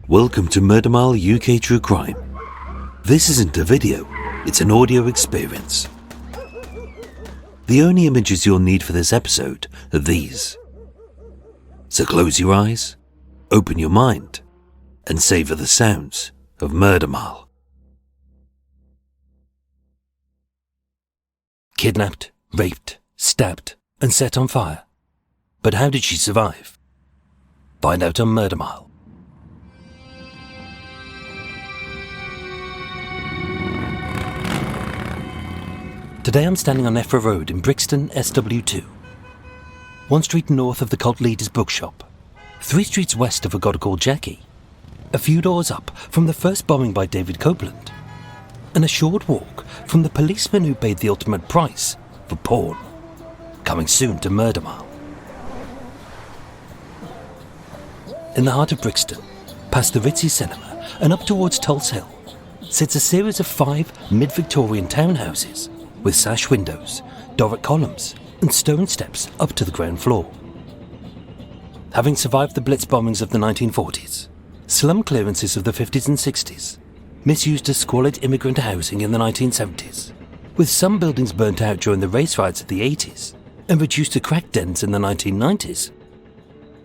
Welcome to Murder Mile UK True Crime. This isn't a video, it's an audio experience. The only images you'll need for this episode are these. So close your eyes, open your mind, and savour the sounds of Murder Mile. Kidnapped, raped, stabbed, and set on fire. But how did she survive? Find out on Murder Mile. Today I'm standing on Effra Road in Brixton, SW2. 1 street north of the cult leader's bookshop. 3 streets west of a god called Jackie. A few doors up from the first bombing by David Copeland. And a short walk from the policeman who paid the ultimate price for porn. Coming soon to Murder Mile. In the heart of Brixton, past the ritzy cinema and up towards Tulse Hill, sits a series of 5 mid-Victorian townhouses with sash windows, Doric columns and stone steps up to the ground floor. Having survived the Blitz bombings of the 1940s, slum clearances of the 50s and 60s, misused as squalid immigrant housing in the 1970s, with some buildings burnt out during the race riots of the 80s and reduced to crack dens in the 1990s.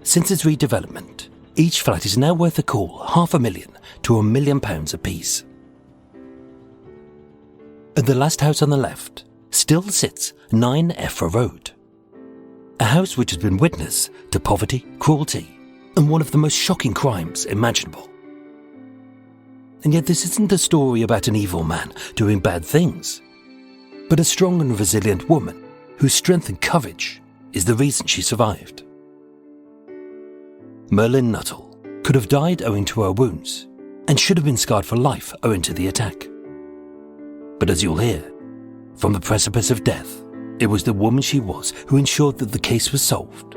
Since its redevelopment, each flat is now worth a cool £500,000 to £1 million apiece. At the last house on the left still sits 9 Effra Road, a house which has been witness to poverty, cruelty, and one of the most shocking crimes imaginable. And yet this isn't a story about an evil man doing bad things, but a strong and resilient woman whose strength and courage is the reason she survived. Merlyn Nuttall could have died owing to her wounds and should have been scarred for life owing to the attack. But as you'll hear, from the precipice of death, it was the woman she was who ensured that the case was solved,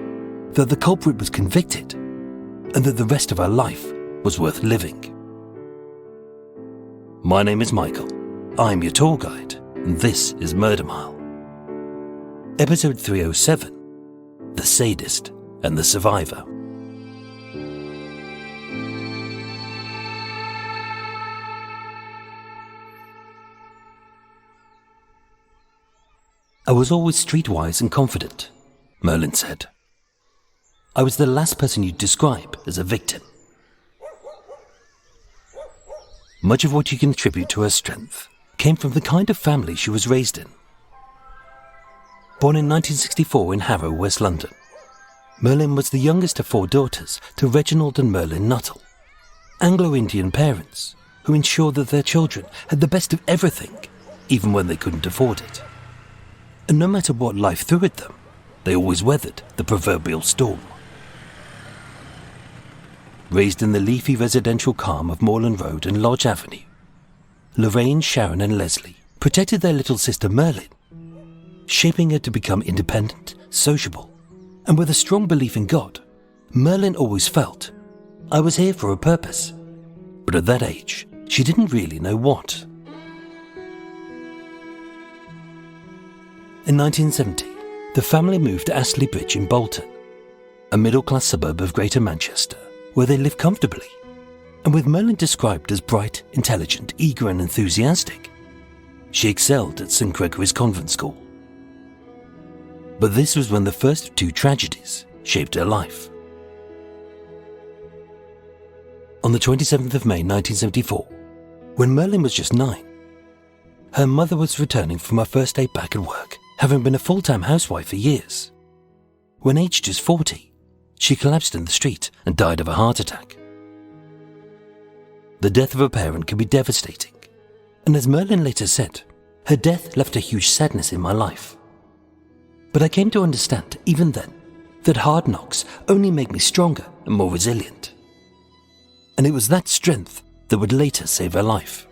that the culprit was convicted, and that the rest of her life was worth living. My name is Michael. I'm your tour guide, and this is Murder Mile. Episode 307, The Sadist and the Survivor. I was always streetwise and confident, Merlyn said. I was the last person you'd describe as a victim. Much of what you can attribute to her strength came from the kind of family she was raised in. Born in 1964 in Harrow, West London, Merlyn was the youngest of 4 daughters to Reginald and Merlyn Nuttall, Anglo-Indian parents who ensured that their children had the best of everything, even when they couldn't afford it. And no matter what life threw at them, they always weathered the proverbial storm. Raised in the leafy residential calm of Merlyn Road and Lodge Avenue, Lorraine, Sharon and Leslie protected their little sister Merlyn, shaping her to become independent, sociable, and with a strong belief in God. Merlyn always felt, I was here for a purpose, but at that age, she didn't really know what. In 1970, the family moved to Astley Bridge in Bolton, a middle-class suburb of Greater Manchester, where they lived comfortably, and with Merlyn described as bright, intelligent, eager and enthusiastic, she excelled at St Gregory's Convent School. But this was when the first of 2 tragedies shaped her life. On the 27th of May 1974, when Merlyn was just 9, her mother was returning from her first day back at work, having been a full-time housewife for years. When aged just 40, she collapsed in the street and died of a heart attack. The death of a parent can be devastating, and as Merlyn later said, her death left a huge sadness in my life. But I came to understand, even then, that hard knocks only make me stronger and more resilient. And it was that strength that would later save her life.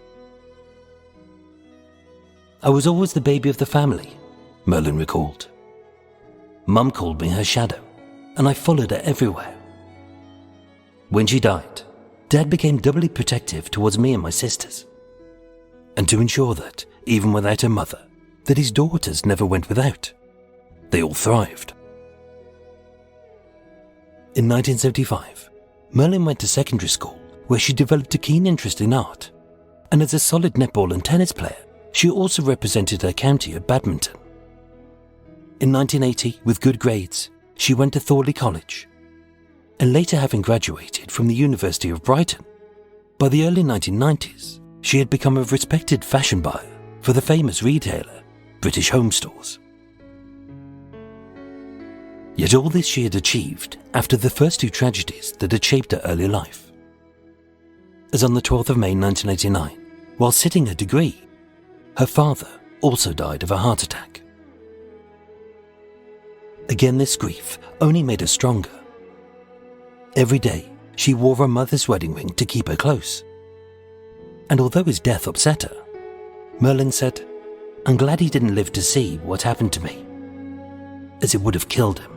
I was always the baby of the family, Merlyn recalled. Mum called me her shadow, and I followed her everywhere. When she died, Dad became doubly protective towards me and my sisters. And to ensure that, even without a mother, that his daughters never went without, they all thrived. In 1975, Merlyn went to secondary school where she developed a keen interest in art, and as a solid netball and tennis player, she also represented her county at badminton. In 1980, with good grades, she went to Thorley College, and later having graduated from the University of Brighton, by the early 1990s, she had become a respected fashion buyer for the famous retailer, British Home Stores. Yet all this she had achieved after the first two tragedies that had shaped her early life. As on the 12th of May 1989, while sitting her degree, her father also died of a heart attack. Again, this grief only made her stronger. Every day, she wore her mother's wedding ring to keep her close. And although his death upset her, Merlyn said, "I'm glad he didn't live to see what happened to me, as it would have killed him."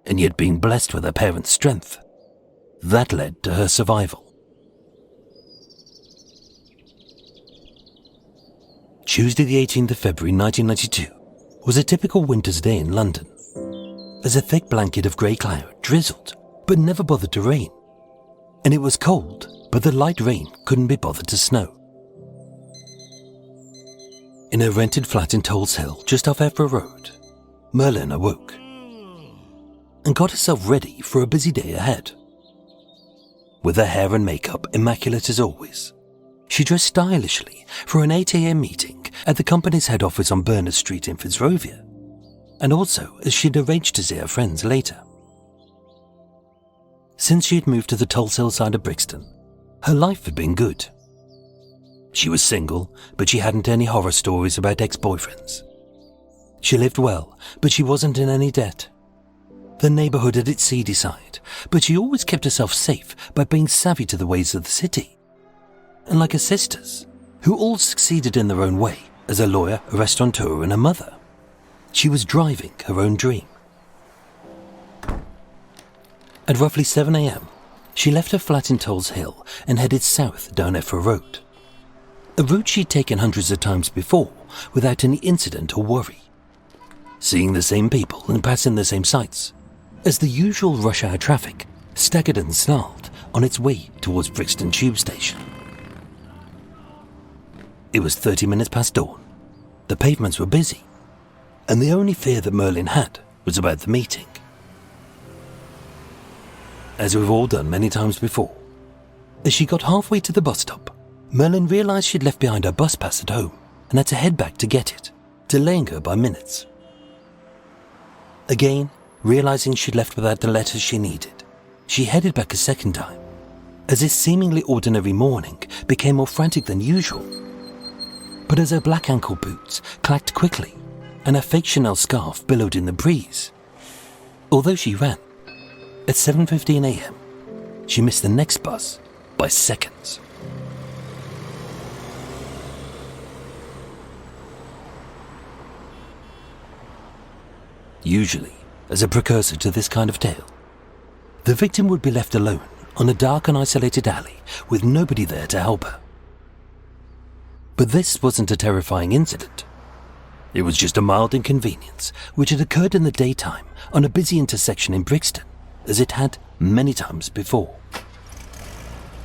And yet, being blessed with her parents' strength, that led to her survival. Tuesday the 18th of February 1992 was a typical winter's day in London, as a thick blanket of grey cloud drizzled but never bothered to rain, and it was cold but the light rain couldn't be bothered to snow. In her rented flat in Tulse Hill just off Effra Road, Merlyn awoke and got herself ready for a busy day ahead. With her hair and makeup immaculate as always, she dressed stylishly for an 8 a.m. meeting at the company's head office on Berners Street in Fitzrovia, and also as she'd arranged to see her friends later. Since she had moved to the Tulse Hill side of Brixton, her life had been good. She was single, but she hadn't any horror stories about ex-boyfriends. She lived well, but she wasn't in any debt. The neighbourhood had its seedy side, but she always kept herself safe by being savvy to the ways of the city. And like her sisters, who all succeeded in their own way as a lawyer, a restaurateur and a mother, she was driving her own dream. At roughly 7 a.m, she left her flat in Tulse Hill and headed south down Effra Road, a route she'd taken hundreds of times before without any incident or worry, seeing the same people and passing the same sights, as the usual rush hour traffic staggered and snarled on its way towards Brixton tube station. It was 30 minutes past dawn, the pavements were busy, and the only fear that Merlyn had was about the meeting. As we've all done many times before, as she got halfway to the bus stop, Merlyn realised she'd left behind her bus pass at home and had to head back to get it, delaying her by minutes. Again, realising she'd left without the letters she needed, she headed back a second time, as this seemingly ordinary morning became more frantic than usual. But as her black ankle boots clacked quickly and her fake Chanel scarf billowed in the breeze, although she ran, at 7:15 a.m, she missed the next bus by seconds. Usually, as a precursor to this kind of tale, the victim would be left alone on a dark and isolated alley with nobody there to help her. But this wasn't a terrifying incident. It was just a mild inconvenience which had occurred in the daytime on a busy intersection in Brixton, as it had many times before.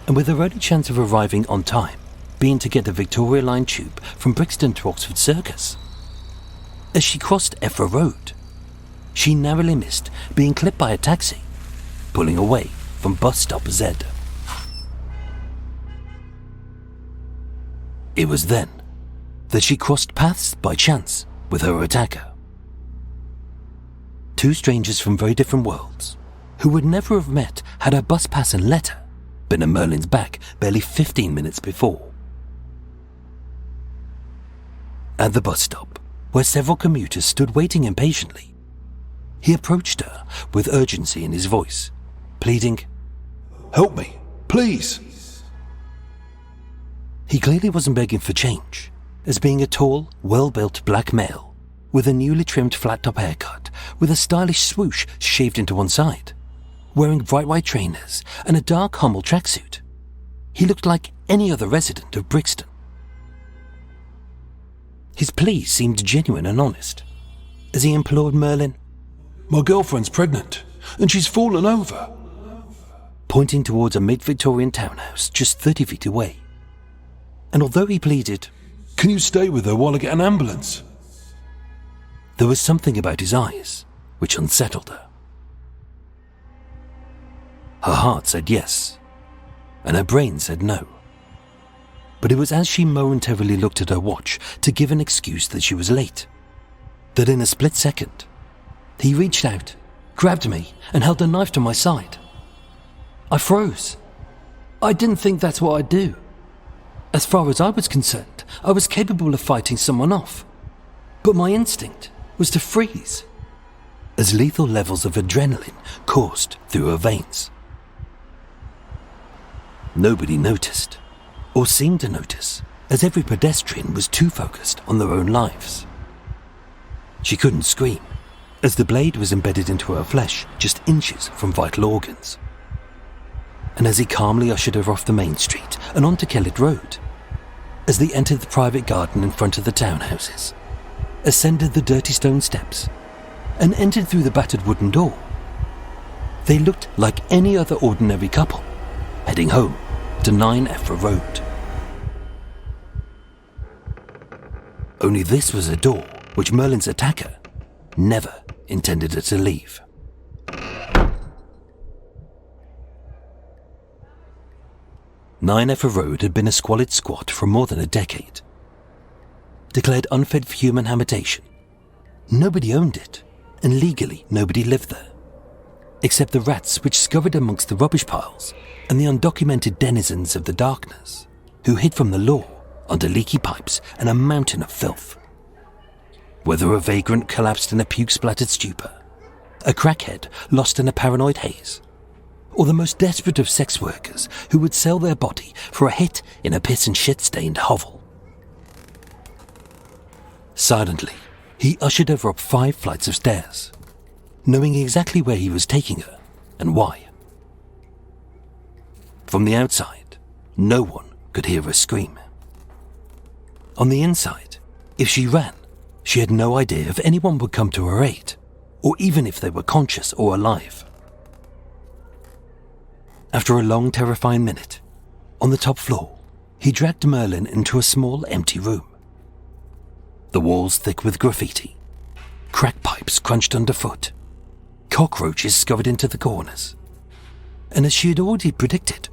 And with her only chance of arriving on time being to get the Victoria Line tube from Brixton to Oxford Circus, as she crossed Effra Road, she narrowly missed being clipped by a taxi, pulling away from bus stop Z. It was then that she crossed paths by chance with her attacker. Two strangers from very different worlds, who would never have met had her bus pass and letter been at Merlyn's back barely 15 minutes before. At the bus stop, where several commuters stood waiting impatiently, he approached her with urgency in his voice, pleading, "Help me, please." He clearly wasn't begging for change, as being a tall, well-built black male with a newly trimmed flat-top haircut with a stylish swoosh shaved into one side, wearing bright white trainers and a dark Hummel tracksuit, he looked like any other resident of Brixton. His plea seemed genuine and honest, as he implored Merlyn, My girlfriend's pregnant, and she's fallen over. Pointing towards a mid-Victorian townhouse just 30 feet away. And although he pleaded, Can you stay with her while I get an ambulance? there was something about his eyes which unsettled her. Her heart said yes, and her brain said no. But it was as she momentarily looked at her watch to give an excuse that she was late, that in a split second, he reached out, grabbed me, and held a knife to my side. I froze. I didn't think that's what I'd do. As far as I was concerned, I was capable of fighting someone off. But my instinct was to freeze, as lethal levels of adrenaline coursed through her veins. Nobody noticed, or seemed to notice, as every pedestrian was too focused on their own lives. She couldn't scream, as the blade was embedded into her flesh just inches from vital organs. And as he calmly ushered her off the main street and onto Effra Road, as they entered the private garden in front of the townhouses, ascended the dirty stone steps, and entered through the battered wooden door, they looked like any other ordinary couple, heading home to 9 Effra Road. Only this was a door which Merlyn's attacker never intended her to leave. Nine Effra Road had been a squalid squat for more than a decade. Declared unfit for human habitation, nobody owned it, and legally nobody lived there, except the rats which scurried amongst the rubbish piles and the undocumented denizens of the darkness, who hid from the law under leaky pipes and a mountain of filth. Whether a vagrant collapsed in a puke-splattered stupor, a crackhead lost in a paranoid haze, or the most desperate of sex workers who would sell their body for a hit in a piss and shit-stained hovel. Silently, he ushered her up 5 flights of stairs, knowing exactly where he was taking her and why. From the outside, no one could hear her scream. On the inside, if she ran, she had no idea if anyone would come to her aid, or even if they were conscious or alive. After a long, terrifying minute, on the top floor, he dragged Merlyn into a small, empty room. The walls thick with graffiti, crack pipes crunched underfoot, cockroaches scurried into the corners. And as she had already predicted,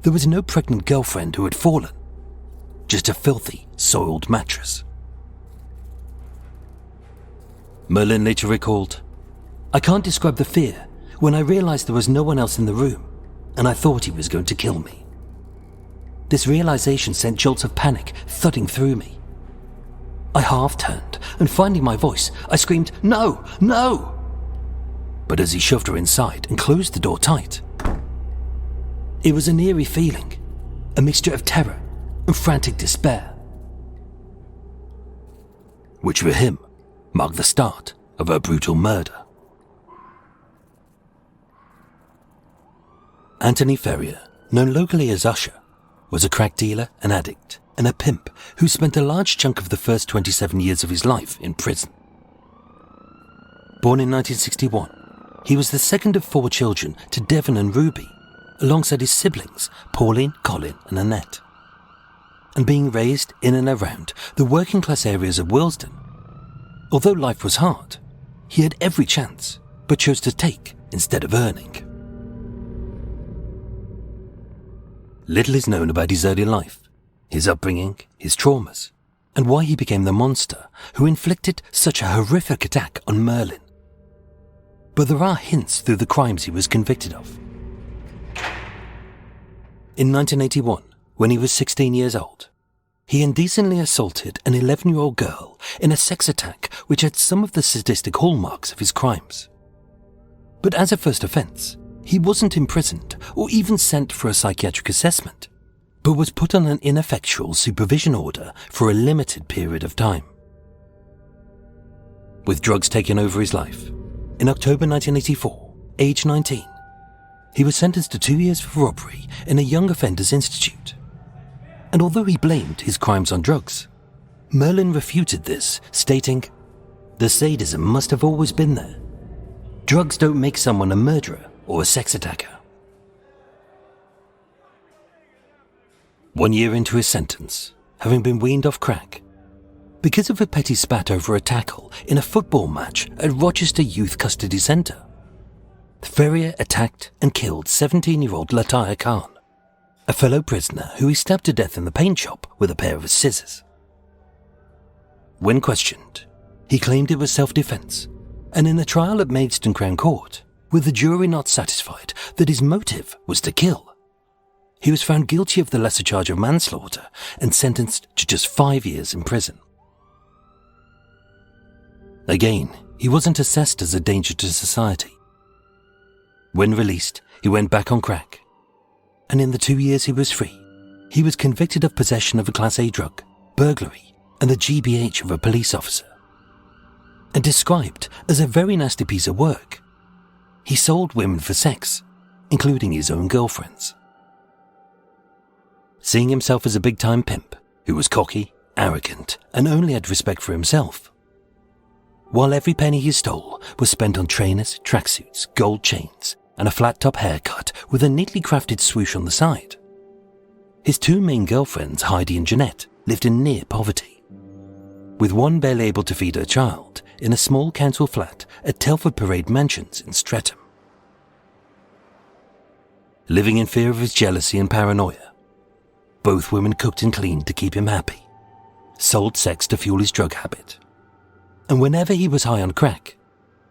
there was no pregnant girlfriend who had fallen, just a filthy, soiled mattress. Merlyn later recalled, "I can't describe the fear when I realized there was no one else in the room, and I thought he was going to kill me. This realization sent jolts of panic thudding through me. I half turned, and finding my voice, I screamed, 'No! No!' But as he shoved her inside and closed the door tight, it was an eerie feeling, a mixture of terror and frantic despair, which for him marked the start of her brutal murder." Anthony Ferrira, known locally as Usher, was a crack dealer, an addict, and a pimp who spent a large chunk of the first 27 years of his life in prison. Born in 1961, he was the second of 4 children to Devon and Ruby, alongside his siblings Pauline, Colin, and Annette. And being raised in and around the working class areas of Willesden, although life was hard, he had every chance, but chose to take instead of earning. Little is known about his early life, his upbringing, his traumas, and why he became the monster who inflicted such a horrific attack on Merlyn. But there are hints through the crimes he was convicted of. In 1981, when he was 16 years old, he indecently assaulted an 11-year-old girl in a sex attack which had some of the sadistic hallmarks of his crimes. But as a first offence, he wasn't imprisoned or even sent for a psychiatric assessment, but was put on an ineffectual supervision order for a limited period of time. With drugs taking over his life, in October 1984, age 19, he was sentenced to 2 years for robbery in a young offenders institute. And although he blamed his crimes on drugs, Merlyn refuted this, stating, "The sadism must have always been there. drugs don't make someone a murderer or a sex attacker. 1 year into his sentence, having been weaned off crack, because of a petty spat over a tackle in a football match at Rochester Youth Custody Centre, Ferrira attacked and killed 17-year-old Lataya Khan, a fellow prisoner who he stabbed to death in the paint shop with a pair of scissors. When questioned, he claimed it was self-defence, and in a trial at Maidstone Crown Court, with the jury not satisfied that his motive was to kill, he was found guilty of the lesser charge of manslaughter and sentenced to just 5 years in prison. Again, he wasn't assessed as a danger to society. When released, he went back on crack, and in the 2 years he was free, he was convicted of possession of a Class A drug, burglary, and the GBH of a police officer, and described as a very nasty piece of work. He sold women for sex, including his own girlfriends. Seeing himself as a big-time pimp who was cocky, arrogant, and only had respect for himself, while every penny he stole was spent on trainers, tracksuits, gold chains, and a flat-top haircut with a neatly crafted swoosh on the side, his 2 main girlfriends, Heidi and Jeanette, lived in near poverty, with one barely able to feed her child in a small council flat at Telford Parade Mansions in Streatham. Living in fear of his jealousy and paranoia, both women cooked and cleaned to keep him happy, sold sex to fuel his drug habit, and whenever he was high on crack,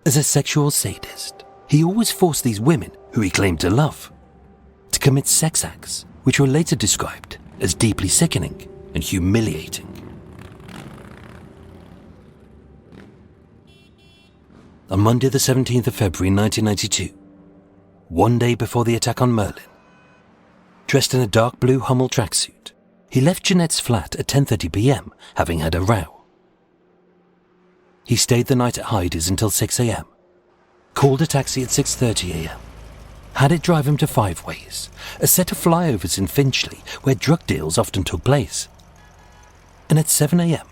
as a sexual sadist, he always forced these women, who he claimed to love, to commit sex acts which were later described as deeply sickening and humiliating. On Monday the 17th of February 1992, 1 day before the attack on Merlyn, dressed in a dark blue Hummel tracksuit, he left Jeanette's flat at 10:30 p.m, having had a row. He stayed the night at Heidi's until 6 a.m, called a taxi at 6:30 a.m, had it drive him to Five Ways, a set of flyovers in Finchley where drug deals often took place. And at 7 a.m,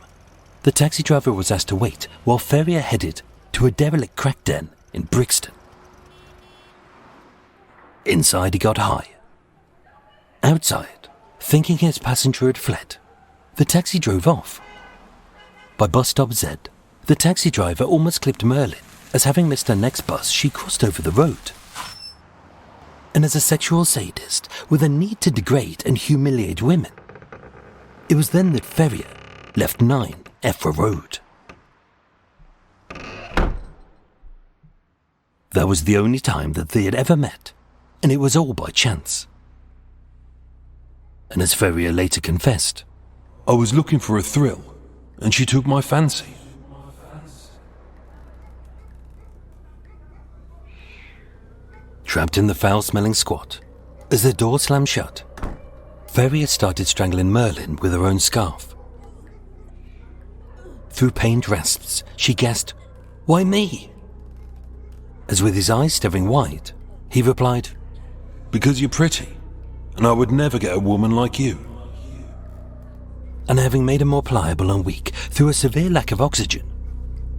the taxi driver was asked to wait while Ferrira headed to a derelict crack den in Brixton. Inside he got high. Outside, thinking his passenger had fled, the taxi drove off. By bus stop Z, the taxi driver almost clipped Merlyn, as having missed her next bus, she crossed over the road. And as a sexual sadist with a need to degrade and humiliate women, it was then that Ferrira left 9 Effra Road. That was the only time that they had ever met, and it was all by chance. And as Ferrira later confessed, I was looking for a thrill, and she took my fancy. Trapped in the foul-smelling squat, as the door slammed shut, Ferrira started strangling Merlyn with her own scarf. Through pained rasps, she gasped, "Why me?" As with his eyes staring wide, he replied, Because you're pretty, and I would never get a woman like you. And having made her more pliable and weak through a severe lack of oxygen,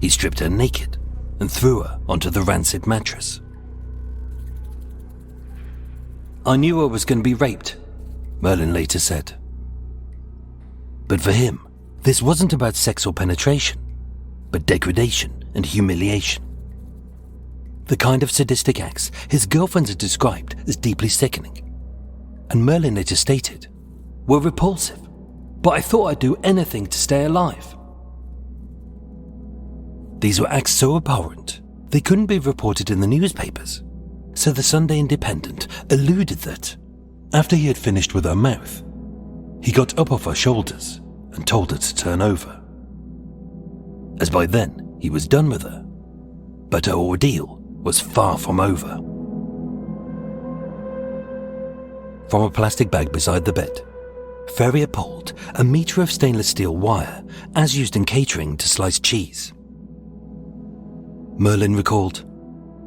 he stripped her naked and threw her onto the rancid mattress. "I knew I was going to be raped," Merlyn later said. But for him, this wasn't about sex or penetration, but degradation and humiliation. The kind of sadistic acts his girlfriends had described as deeply sickening, and Merlyn later stated, were repulsive, but I thought I'd do anything to stay alive. These were acts so abhorrent, they couldn't be reported in the newspapers, so the Sunday Independent alluded that, after he had finished with her mouth, he got up off her shoulders and told her to turn over. As by then, he was done with her, but her ordeal was far from over. From a plastic bag beside the bed, Ferrira pulled a metre of stainless steel wire, as used in catering to slice cheese. Merlyn recalled,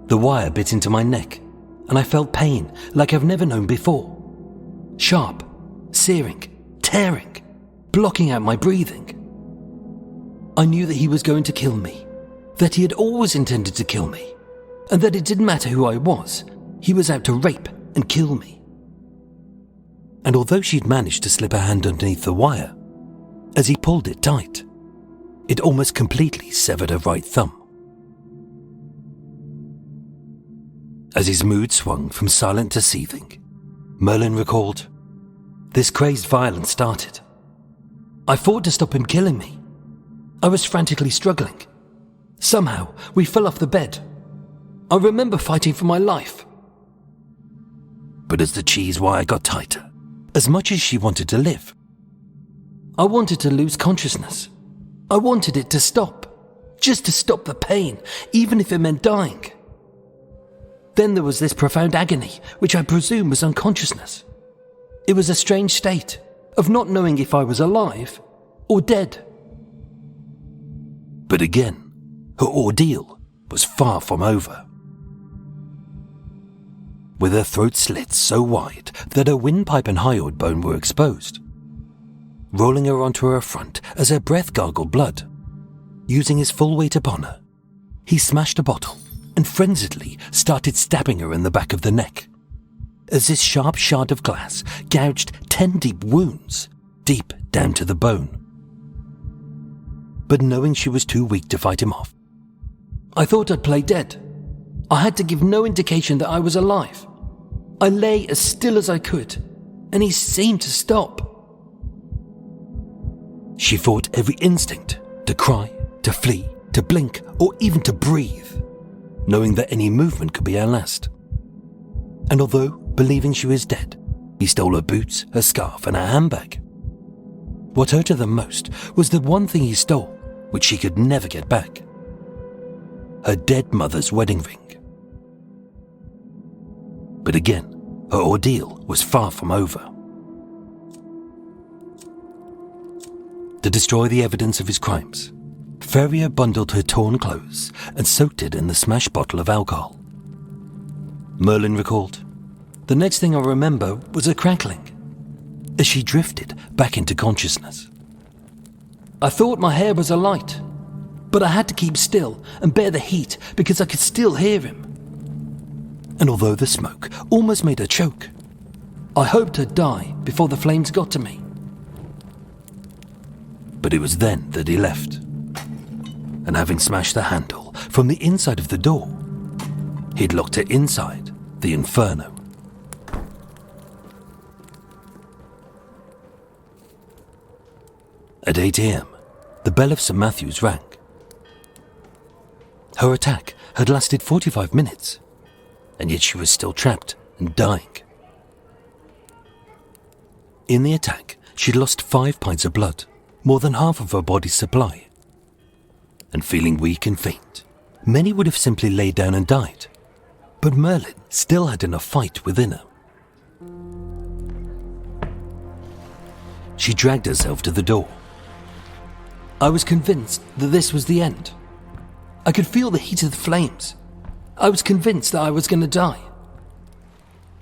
"The wire bit into my neck, and I felt pain like I've never known before. Sharp, searing, tearing, blocking out my breathing. I knew that he was going to kill me, that he had always intended to kill me, and that it didn't matter who I was, he was out to rape and kill me. And although she'd managed to slip her hand underneath the wire, as he pulled it tight, it almost completely severed her right thumb. As his mood swung from silent to seething, Merlyn recalled, "This crazed violence started. I fought to stop him killing me. I was frantically struggling. Somehow, we fell off the bed. I remember fighting for my life." But as the cheese wire got tighter, as much as she wanted to live, I wanted to lose consciousness. I wanted it to stop. Just to stop the pain, even if it meant dying. Then there was this profound agony, which I presume was unconsciousness. It was a strange state of not knowing if I was alive or dead. But again, her ordeal was far from over. With her throat slit so wide that her windpipe and hyoid bone were exposed, rolling her onto her front as her breath gargled blood, using his full weight upon her, he smashed a bottle and frenziedly started stabbing her in the back of the neck, as this sharp shard of glass gouged 10 deep wounds deep down to the bone. But knowing she was too weak to fight him off, I thought I'd play dead. I had to give no indication that I was alive. I lay as still as I could, and he seemed to stop. She fought every instinct to cry, to flee, to blink, or even to breathe, knowing that any movement could be her last. And although, believing she was dead, he stole her boots, her scarf, and her handbag, what hurt her the most was the one thing he stole, which she could never get back: her dead mother's wedding ring. But again, her ordeal was far from over. To destroy the evidence of his crimes, Ferrira bundled her torn clothes and soaked it in the smashed bottle of alcohol. Merlyn recalled, "The next thing I remember was a crackling, as she drifted back into consciousness. I thought my hair was alight, but I had to keep still and bear the heat because I could still hear him. And although the smoke almost made her choke, I hoped to die before the flames got to me." But it was then that he left, and having smashed the handle from the inside of the door, he'd locked it inside the inferno. At 8 a.m, the bell of St. Matthew's rang. Her attack had lasted 45 minutes, and yet she was still trapped and dying. In the attack, she'd lost 5 pints of blood, more than half of her body's supply. And feeling weak and faint, many would have simply laid down and died. But Merlyn still had enough fight within her. She dragged herself to the door. I was convinced that this was the end. I could feel the heat of the flames. I was convinced that I was going to die.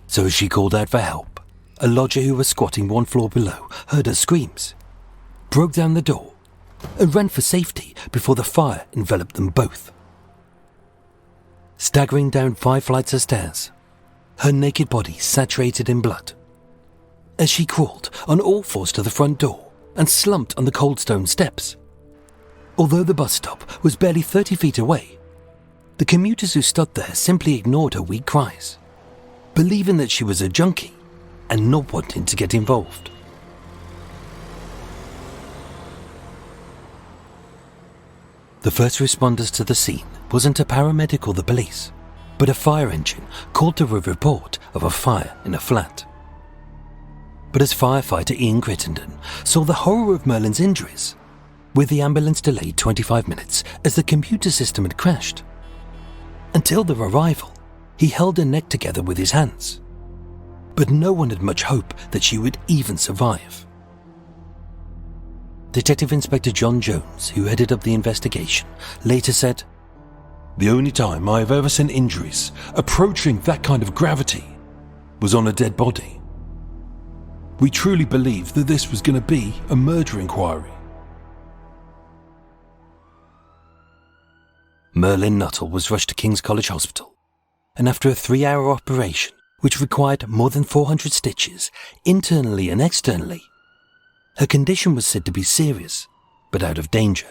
So as she called out for help, a lodger who was squatting 1 floor below heard her screams, broke down the door, and ran for safety before the fire enveloped them both. Staggering down 5 flights of stairs, her naked body saturated in blood, as she crawled on all fours to the front door and slumped on the cold stone steps. Although the bus stop was barely 30 feet away, the commuters who stood there simply ignored her weak cries, believing that she was a junkie and not wanting to get involved. The first responders to the scene wasn't a paramedic or the police, but a fire engine called to a report of a fire in a flat. But as firefighter Ian Crittenden saw the horror of Merlyn's injuries, with the ambulance delayed 25 minutes as the computer system had crashed, until their arrival, he held her neck together with his hands. But no one had much hope that she would even survive. Detective Inspector John Jones, who headed up the investigation, later said, "The only time I have ever seen injuries approaching that kind of gravity was on a dead body. We truly believed that this was going to be a murder inquiry." Merlyn Nuttall was rushed to King's College Hospital and after a 3-hour operation, which required more than 400 stitches, internally and externally, her condition was said to be serious, but out of danger.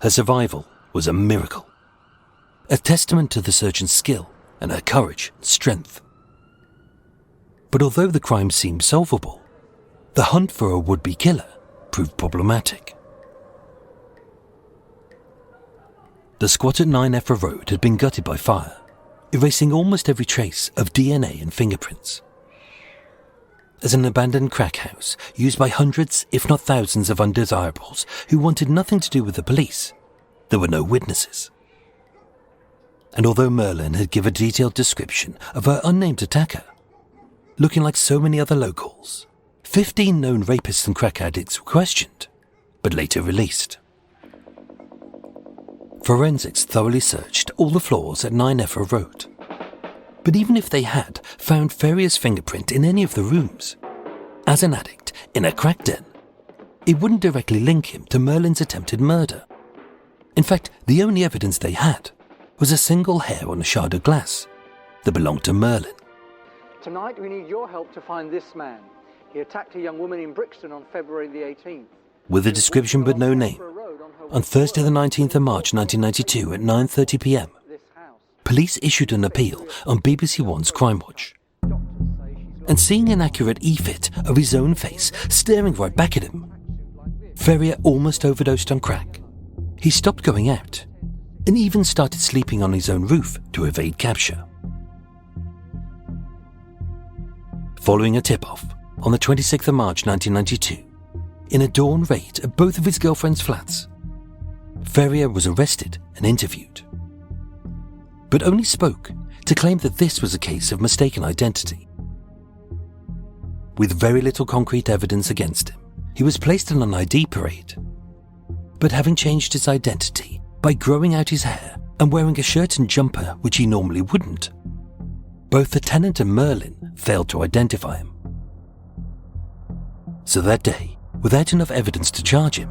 Her survival was a miracle, a testament to the surgeon's skill and her courage and strength. But although the crime seemed solvable, the hunt for a would-be killer proved problematic. The squat at 9 Effra Road had been gutted by fire, erasing almost every trace of DNA and fingerprints. As an abandoned crack house used by hundreds, if not thousands, of undesirables who wanted nothing to do with the police, there were no witnesses. And although Merlyn had given a detailed description of her unnamed attacker, looking like so many other locals, 15 known rapists and crack addicts were questioned, but later released. Forensics thoroughly searched all the floors at 9 Effra Road. But even if they had found Ferrira's fingerprint in any of the rooms, as an addict in a crack den, it wouldn't directly link him to Merlyn's attempted murder. In fact, the only evidence they had was a single hair on a shard of glass that belonged to Merlyn. Tonight we need your help to find this man. He attacked a young woman in Brixton on February the 18th. With a description but no name, on Thursday the 19th of March 1992 at 9:30 p.m, police issued an appeal on BBC One's Crime Watch. And seeing an accurate e-fit of his own face staring right back at him, Ferrira almost overdosed on crack. He stopped going out and even started sleeping on his own roof to evade capture. Following a tip-off on the 26th of March 1992, in a dawn raid at both of his girlfriend's flats, Ferrira was arrested and interviewed, but only spoke to claim that this was a case of mistaken identity. With very little concrete evidence against him, he was placed on an ID parade. But having changed his identity by growing out his hair and wearing a shirt and jumper which he normally wouldn't, both the tenant and Merlyn failed to identify him. So that day, without enough evidence to charge him,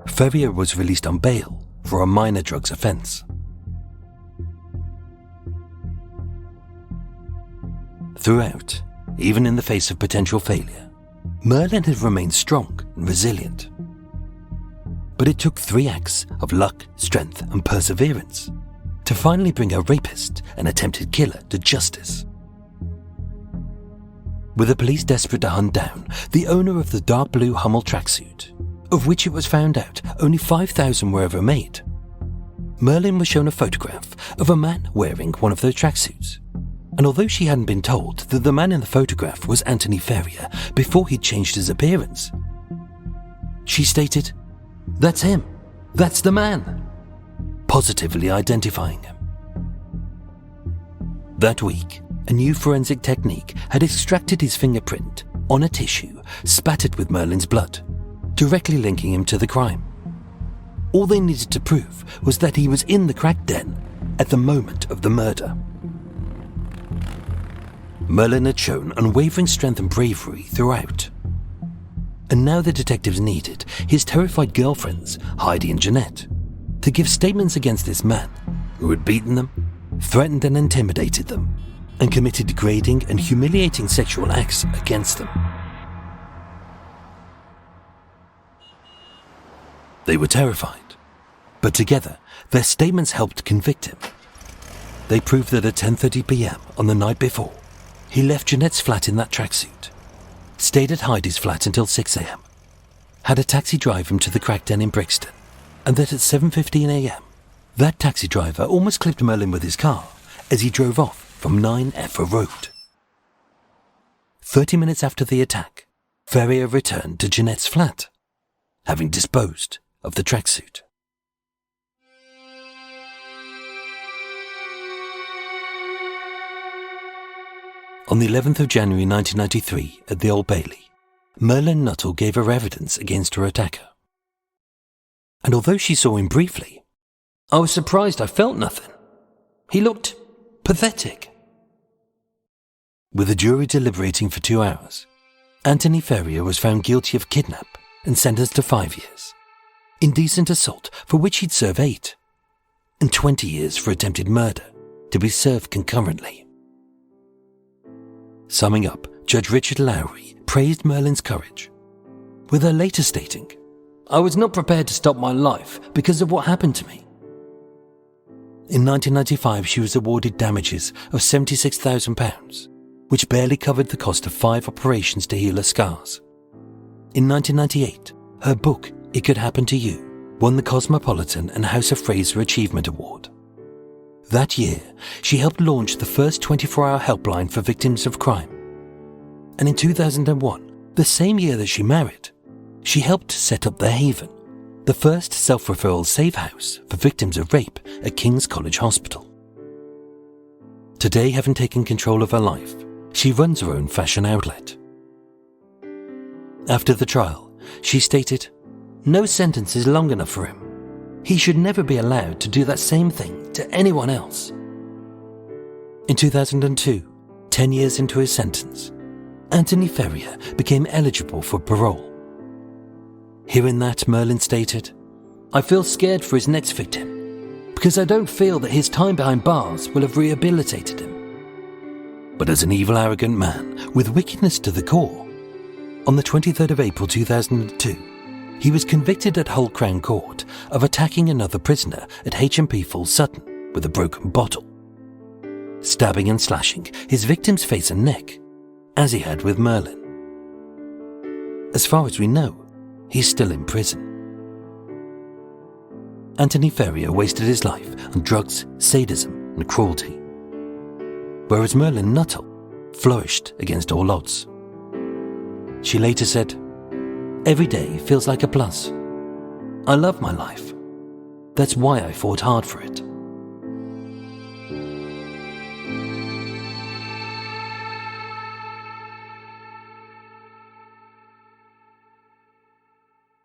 Ferrira was released on bail for a minor drugs offence. Throughout, even in the face of potential failure, Merlyn had remained strong and resilient. But it took 3 acts of luck, strength and perseverance to finally bring a rapist and attempted killer to justice. With the police desperate to hunt down the owner of the dark blue Hummel tracksuit, of which it was found out only 5,000 were ever made, Merlyn was shown a photograph of a man wearing one of those tracksuits. And although she hadn't been told that the man in the photograph was Anthony Ferrira before he'd changed his appearance, she stated, "That's him. That's the man," positively identifying him. That week, a new forensic technique had extracted his fingerprint on a tissue spattered with Merlyn's blood, directly linking him to the crime. All they needed to prove was that he was in the crack den at the moment of the murder. Merlyn had shown unwavering strength and bravery throughout. And now the detectives needed his terrified girlfriends, Heidi and Jeanette, to give statements against this man who had beaten them, threatened and intimidated them, and committed degrading and humiliating sexual acts against them. They were terrified, but together their statements helped convict him. They proved that at 10:30 p.m. on the night before, he left Jeanette's flat in that tracksuit, stayed at Heidi's flat until 6 a.m, had a taxi drive him to the crack den in Brixton, and that at 7:15 a.m, that taxi driver almost clipped Merlyn with his car as he drove off from 9 Effra Road. 30 minutes after the attack, Ferrira returned to Jeanette's flat, having disposed of the tracksuit. On the 11th of January 1993 at the Old Bailey, Merlyn Nuttall gave her evidence against her attacker. And although she saw him briefly, "I was surprised I felt nothing. He looked pathetic." With the jury deliberating for 2 hours, Anthony Ferrira was found guilty of kidnap and sentenced to 5 years, indecent assault for which he'd serve 8, and 20 years for attempted murder, to be served concurrently. Summing up, Judge Richard Lowry praised Merlyn's courage, with her later stating, "I was not prepared to stop my life because of what happened to me." In 1995, she was awarded damages of £76,000, which barely covered the cost of 5 operations to heal her scars. In 1998, her book, It Could Happen to You, won the Cosmopolitan and House of Fraser Achievement Award. That year, she helped launch the first 24-hour helpline for victims of crime. And in 2001, the same year that she married, she helped set up The Haven, the first self-referral safe house for victims of rape at King's College Hospital. Today, having taken control of her life, she runs her own fashion outlet. After the trial, she stated, "No sentence is long enough for him. He should never be allowed to do that same thing to anyone else." In 2002, 10 years into his sentence, Anthony Ferrira became eligible for parole. Hearing that, Merlyn stated, "I feel scared for his next victim, because I don't feel that his time behind bars will have rehabilitated him." But as an evil, arrogant man with wickedness to the core, on the 23rd of April 2002, he was convicted at Hull Crown Court of attacking another prisoner at H&P Falls Sutton with a broken bottle, stabbing and slashing his victim's face and neck, as he had with Merlyn. As far as we know, he's still in prison. Anthony Ferrira wasted his life on drugs, sadism and cruelty, whereas Merlyn Nuttall flourished against all odds. She later said, "Every day feels like a plus. I love my life. That's why I fought hard for it."